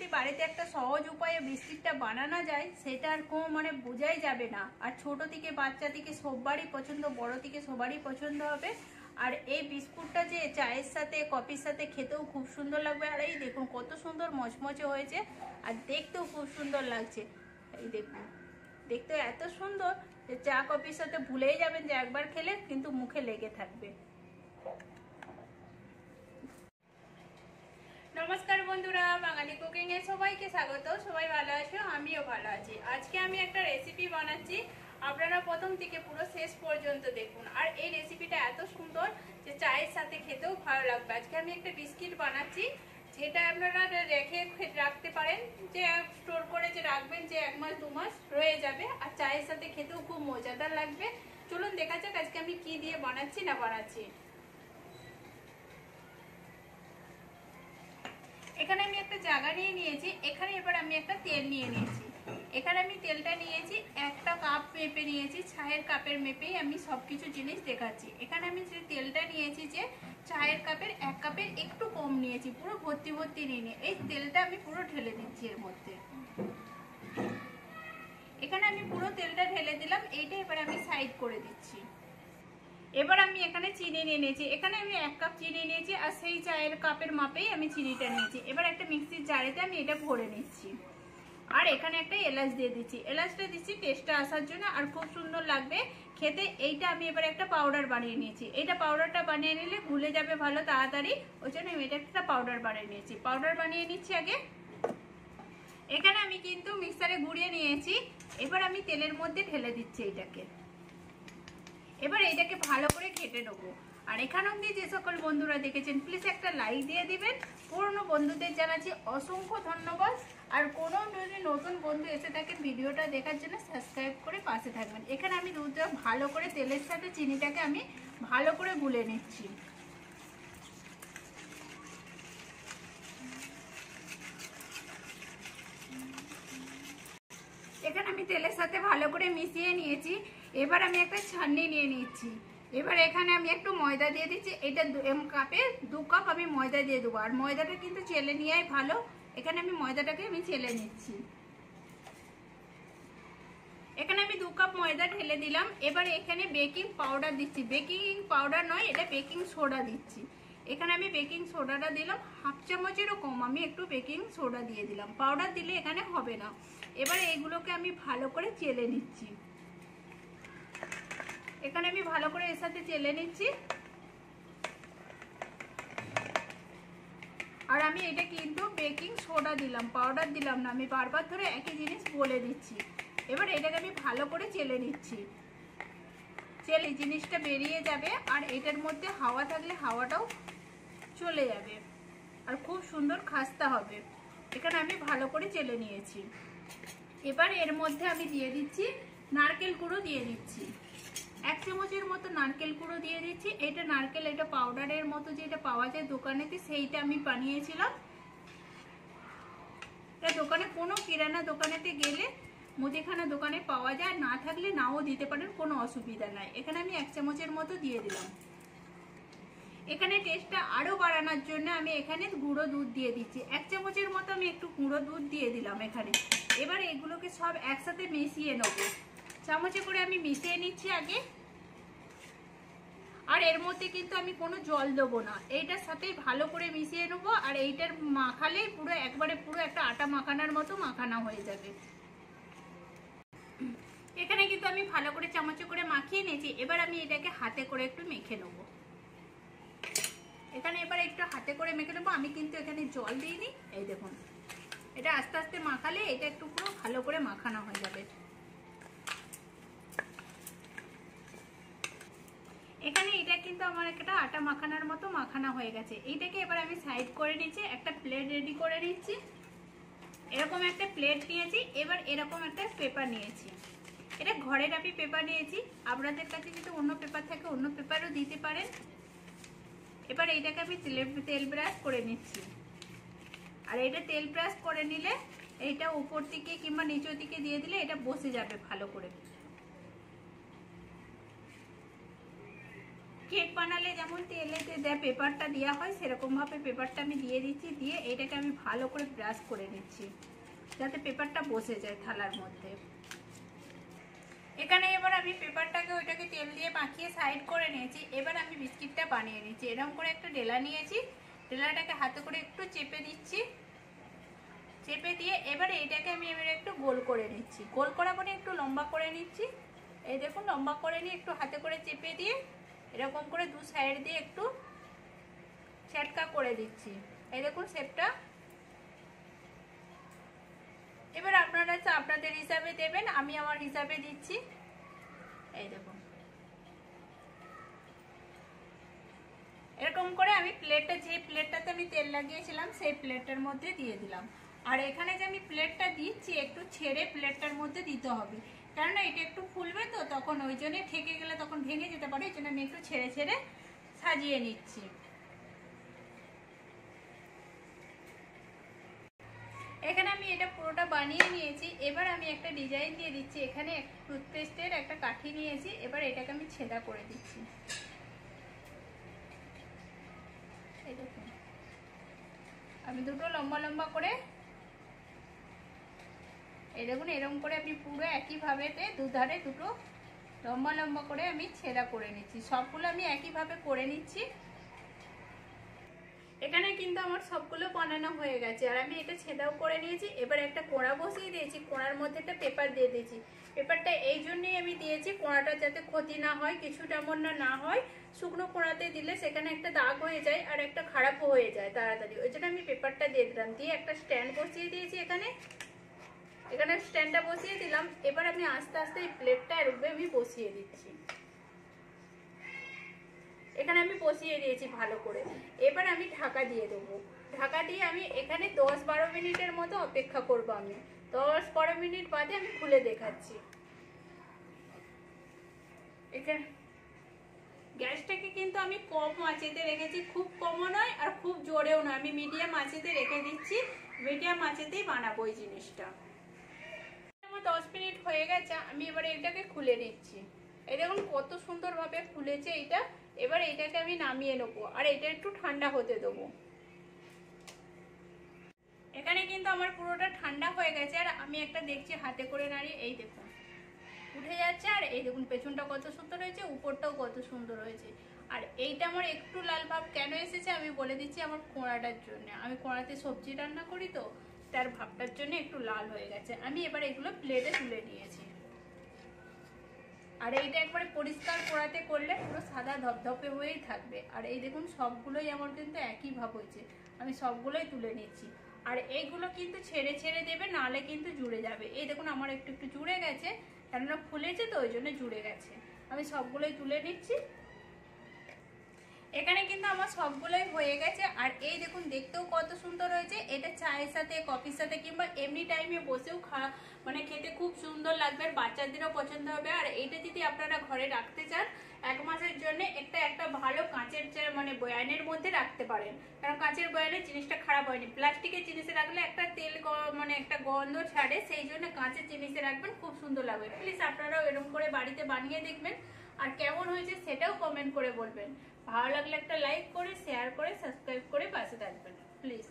যদি বাড়িতে একটা সহজ উপায়ে বিস্কিটটা বানানো যায় সেটা আর মানে বোঝাই যাবে না। আর ছোট থেকে বাচ্চা থেকে সবারই পছন্দ, বড় থেকে সবারই পছন্দ হবে। আর এই বিস্কুটটা যে চায়ের সাথে কফির সাথে খেতেও খুব সুন্দর লাগবে। আর এই দেখুন কত সুন্দর মচমচে হয়েছে, আর দেখতেও খুব সুন্দর লাগছে। এই দেখুন দেখতে এত সুন্দর যে চা কফির সাথে ভুলেই যাবেন যে একবার খেলে কিন্তু মুখে লেগে থাকবে। নমস্কার বন্ধুরা, বাঙালি কুকিং এ সবাইকে স্বাগত। সবাই ভালো আছো, আমিও ভালো আছি। আজকে আমি একটা রেসিপি বানাচ্ছি, আপনারা প্রথম থেকে পুরো শেষ পর্যন্ত দেখুন। আর এই রেসিপিটা এত সুন্দর যে চায়ের সাথে খেতেও ভালো লাগবে। আজকে আমি একটা বিস্কিট বানাচ্ছি, যেটা আপনারা রেখে রাখতে পারেন, যে স্টোর করে যে রাখবেন, যে 1 মাস 2 মাস রয়ে যাবে। আর চায়ের সাথে খেতেও খুব মজাদার লাগবে। চলুন দেখা যাক আজকে আমি কি দিয়ে বানাচ্ছি না বানাচ্ছি। এখানে আমি একটা জায়গা নিয়ে নিয়েছি। এখানে এবার আমি একটা তেল নিয়ে নিয়েছি। এখানে আমি তেলটা নিয়েছি 1টা কাপ মেপে নিয়েছি। চায়ের কাপের মেপেই আমি সবকিছু জিনিস দেখাচ্ছি। এখানে আমি যে তেলটা নিয়েছি যে চায়ের কাপের 1 কাপের একটু কম নিয়েছি, পুরো ভর্তি ভর্তি নিয়ে এই তেলটা আমি পুরো ঢেলে দিচ্ছি এর মধ্যে। এখানে আমি পুরো তেলটা ঢেলে দিলাম। এইটা এবার আমি সাইড করে দিচ্ছি। এবার আমি এখানে চিনি নিয়ে নিয়েছি। এখানে আমি 1 কাপ চিনি নিয়েছি, আর সেই চায়ের কাপের মাপেই আমি চিনিটা নিয়েছি। এবার একটা মিক্সির জারেতে আমি এটা ভরে নিচ্ছি। আর এখানে একটা এলাচ দিয়ে দিচ্ছি। এলাচটা দিচ্ছি টেস্টটা আসার জন্য, আর খুব সুন্দর লাগবে খেতে। এইটা আমি এবার একটা পাউডার বানিয়ে নিয়েছি। এইটা পাউডারটা বানিয়ে নিলে ভুলে যাবে ভালো তাড়াতাড়ি, ওই জন্য আমি এটা একটা পাউডার বানিয়ে নিয়েছি। পাউডার বানিয়ে নিচ্ছি আগে। এখানে আমি কিন্তু মিক্সারে গুঁড়িয়ে নিয়েছি। এবার আমি তেলের মধ্যে ঢেলে দিচ্ছি এইটাকে। এবার এইটাকে ভালো করে ঘেটে নেবো। আর এখান অবধি যে সকল বন্ধুরা দেখেছেন প্লিজ একটা লাইক দিয়ে দিবেন। পুরনো বন্ধুদের জানাচ্ছি অসংখ্য ধন্যবাদ। আর কোনো যদি নতুন বন্ধু এসে থাকেন ভিডিওটা দেখার জন্য সাবস্ক্রাইব করে পাশে থাকবেন। এখানে আমি দুধটা ভালো করে তেলের সাথে চিনিটাকে আমি ভালো করে গুলে নিচ্ছি। এখানে আমি তেলের সাথে ভালো করে মিশিয়ে নিয়েছি। এবার আমি একটা ছাঁকনি নিয়ে নিচ্ছি। এবার এখানে আমি একটু ময়দা দিয়ে দিচ্ছি। এটা কাপে 2 কাপ আমি ময়দা দিয়ে দেবো। আর ময়দাটা কিন্তু চেলে নেওয়াই ভালো। এখানে আমি ময়দাটাকে আমি চেলে নিচ্ছি। এখানে আমি 2 কাপ ময়দা ঢেলে দিলাম। এবার এখানে বেকিং পাউডার দিচ্ছি। বেকিং পাউডার নয়, এটা বেকিং সোডা দিচ্ছি। এখানে আমি বেকিং সোডাটা দিলাম 1/2 চামচেরও কম আমি একটু বেকিং সোডা দিয়ে দিলাম। পাউডার দিলে এখানে হবে না। এবার এইগুলোকে আমি ভালো করে চেলে নিচ্ছি। এখানে আমি ভালো করে এর সাথে চেলে নিচ্ছি। আর আমি এটা কিন্তু বেকিং সোডা দিলাম, পাউডার দিলাম না। আমি বারবার ধরে একই জিনিস বলে দিচ্ছি। এবার এটাকে আমি ভালো করে চেলে নিচ্ছি। চেলে জিনিসটা বেরিয়ে যাবে, আর এটার মধ্যে হাওয়া থাকলে হাওয়াটাও চলে যাবে, আর খুব সুন্দর খাস্তা হবে। এখানে আমি ভালো করে চেলে নিয়েছি। এবার এর মধ্যে আমি দিয়ে দিচ্ছি নারকেল গুঁড়ো দিয়ে দিচ্ছি। 1 চামচের মতো নারকেল গুঁড়ো দিয়ে দিচ্ছি। এটা নারকেল, এটা পাউডারের মতো যেটা পাওয়া যায় দোকানেতে, সেইটা আমি বানিয়েছিলাম। এটা দোকানে কোনো কিরানা দোকানেতে গেলে, মুদিখানা দোকানে পাওয়া যায়, না থাকলে নাও দিতে পারেন, কোনো অসুবিধা নাই। এখানে আমি 1 চামচের মতো দিয়ে দিলাম। এখানে টেস্টটা আরো বাড়ানোর জন্য আমি এখানে গুঁড়ো দুধ দিয়ে দিচ্ছি। 1 চামচের মতো আমি একটু গুঁড়ো দুধ দিয়ে দিলাম এখানে। এবার এগুলোকে সব একসাথে মিশিয়ে নেব। চামচে করে আমি মিশিয়ে নিচ্ছি আগে। আর এর মধ্যে কিন্তু আমি কোনো জল দেবো না, এইটার সাথেই ভালো করে মিশিয়ে নেবো। আর এইটার মাখালেই পুরো একবারে পুরো একটা আটা মাখানোর মতো মাখানো হয়ে যাবে। এখানে কিন্তু আমি ভালো করে চামচে করে মাখিয়ে নিয়েছি। এবার আমি এটাকে হাতে করে একটু মেখে নেবো। এখানে এবার একটু হাতে করে মেখে নেবো। আমি কিন্তু এখানে জল দিইনি। এই দেখুন, এটা আস্তে আস্তে মাখালে এটা একটু পুরো ভালো করে মাখানো হয়ে যাবে। এখানে এটা কিন্তু আমার একটা আটা মাখানোর মতো মাখানো হয়ে গেছে। এইটাকে এবার আমি সাইড করে নিচ্ছি। একটা প্লেট রেডি করে নিচ্ছি। এরকম একটা প্লেট নিয়েছি। এবার এরকম একটা পেপার নিয়েছি। এটা ঘরের আমি পেপার নিয়েছি। আপনাদের কাছে যদি অন্য পেপার থাকে অন্য পেপারও দিতে পারেন। এবার এইটাকে আমি তেল ব্রাশ করে নিচ্ছি। আর এটা তেল ব্রাশ করে নিলে এইটা উপর দিকে কিংবা নিচের দিকে দিয়ে দিলে এটা বসে যাবে ভালো করে। কেক বানালে যেমন তেলেতে দেয় পেপারটা দেওয়া হয়, সেরকমভাবে পেপারটা আমি দিয়ে দিচ্ছি। দিয়ে এটাকে আমি ভালো করে ব্রাশ করে নিচ্ছি যাতে পেপারটা বসে যায় থালার মধ্যে। এখানে এবার আমি পেপারটাকে ওইটাকে তেল দিয়ে মাখিয়ে সাইড করে নিয়েছি। এবার আমি বিস্কিটটা বানিয়ে নিচ্ছি। এরকম করে একটা ডেলা নিয়েছি, ডেলাটাকে হাতে করে একটু চেপে দিচ্ছি। চেপে দিয়ে এবারে এটাকে আমি এবার একটু গোল করে নিচ্ছি। গোল করা পরে একটু লম্বা করে নিচ্ছি। এই দেখুন লম্বা করে নিয়ে একটু হাতে করে চেপে দিয়ে এরকম করে দু সাইড দিয়ে একটু ছেটকা করে দিচ্ছি। এই দেখুন শেপটা। এবার আপনারা আপনাদের হিসাবে দেবেন, আমি আমার হিসাবে দিচ্ছি। এই দেখুন এরকম করে আমি প্লেটটা, যে প্লেটটাতে আমি তেল লাগিয়েছিলাম সেই প্লেটের মধ্যে দিয়ে দিলাম। আর এখানে যে আমি প্লেটটা দিচ্ছি একটু ছেড়ে প্লেটটার মধ্যে দিতে হবে, কেননা এটা একটু ফুলবে তো, তখন ওই জন্য ঠেকে গেলে তখন ভেঙে যেতে পারে। এই জন্য আমি একটু ছেড়ে ছেড়ে সাজিয়ে নিচ্ছি। এখানে আমি এটা পুরোটা বানিয়ে নিয়েছি। এবার আমি একটা ডিজাইন দিয়ে দিচ্ছি। এখানে টুথপেস্টের একটা কাঠি নিয়েছি, এবার এটাকে আমি ছেদা করে দিচ্ছি। এই দেখুন আমি দুটো লম্বা লম্বা করে, এই দেখুন এরকম করে আমি পুরো একইভাবে দুধারে দুটো লম্বা লম্বা করে আমি ছেদা করে নিচ্ছি। সবগুলো আমি একইভাবে করে নিচ্ছি। এখানে কিন্তু আমার সবগুলো বানানো হয়ে গেছে আর আমি এটা ছেদাও করে নিয়েছি। এবার একটা কোড়া বসিয়ে দিয়েছি, কোড়ার মধ্যে একটা পেপার দিয়ে দিয়েছি। পেপারটা এই জন্যই আমি দিয়েছি কোড়াটা যাতে ক্ষতি না হয়, কিছু তেমন না হয়। শুকনো কোড়াতে দিলে সেখানে একটা দাগ হয়ে যায় আর একটা খারাপও হয়ে যায় তাড়াতাড়ি, ওই জন্য আমি পেপারটা দিয়ে দিলাম। দিয়ে একটা স্ট্যান্ড বসিয়ে দিয়েছি। এখানে স্ট্যান্ডটা বসিয়ে দিলাম। এবার আমি আস্তে আস্তে এই প্লেটটা এর উপরে আমি বসিয়ে দিচ্ছি। এখানে আমি বসিয়ে দিয়েছি ভালো করে। এবার আমি ঢাকা দিয়ে দেবো। ঢাকা দিয়ে আমি এখানে 10-12 মিনিটের মতো অপেক্ষা করব। আমি 10-12 মিনিট বাদে আমি খুলে দেখাচ্ছি। এখানে গ্যাসটাকে কিন্তু আমি কম আঁচেতে রেখেছি, খুব কমও নয় আর খুব জোরেও নয়, আমি মিডিয়াম আঁচেতে রেখে দিচ্ছি। মিডিয়াম আঁচেতেই বানাবো এই জিনিসটা। আমার 10 মিনিট হয়ে গেছে, আমি এবারে এটাকে খুলে নিচ্ছি। এই দেখুন কত সুন্দরভাবে ফুলেছে এইটা। এবার এটাকে আমি নামিয়ে নেবো আর এটা একটু ঠান্ডা হতে দেবো। এখানে কিন্তু আমার পুরোটা ঠান্ডা হয়ে গেছে আর আমি একটা দেখছি হাতে করে নাড়িয়ে, এই দেখুন উঠে যাচ্ছে। আর এই দেখুন পেছনটা কত সুন্দর হয়েছে, উপরটাও কত সুন্দর হয়েছে। আর এইটা আমার একটু লাল ভাব কেন এসেছে আমি বলে দিচ্ছি, আমার কোঁড়াটার জন্য। আমি কোঁড়াতে সবজি রান্না করি তো, তার ভাবটার জন্য একটু লাল হয়ে গেছে। আমি এবার এগুলো প্লেটে তুলে নিয়েছি। আর এইটা একবারে পরিষ্কার কড়াতে করলে পুরো সাদা ধপধপে হয়েই থাকবে। আর এই দেখুন সবগুলোই আমার কিন্তু একই ভাব হয়েছে, আমি সবগুলোই তুলে নিচ্ছি। আর এইগুলো কিন্তু ছেড়ে ছেড়ে দেবে, নাহলে কিন্তু জুড়ে যাবে। এই দেখুন আমার একটু একটু জুড়ে গেছে, কেননা ফুলেছে তো ওই জন্য জুড়ে গেছে। আমি সবগুলোই তুলে নিচ্ছি। এখানে কিন্তু আমার সবগুলোই হয়ে গেছে। আর এই দেখুন দেখতেও কত সুন্দর হয়েছে। এটা চায়ের সাথে, কফির সাথে কিংবা এমনি টাইমে বসেও খেতে খুব সুন্দর লাগবে, বাচ্চাদেরও পছন্দ হবে। আর এইটা যদি আপনারা ঘরে রাখতে চান 1 মাসের জন্য, একটা ভালো কাঁচের বয়ানের মধ্যে রাখতে পারেন, কারণ কাঁচের বয়ানের জিনিসটা খারাপ হয়নি। প্লাস্টিকের জিনিসে রাখলে একটা তেল একটা গন্ধ ছাড়ে, সেই জন্য কাঁচের জিনিসে রাখবেন, খুব সুন্দর লাগবে। প্লিজ আপনারাও এরকম করে বাড়িতে বানিয়ে দেখবেন আর কেমন হয়েছে সেটাও কমেন্ট করে বলবেন। ভালো লাগলে একটা লাইক করে, শেয়ার করে, সাবস্ক্রাইব করে পাশে থাকবেন প্লিজ।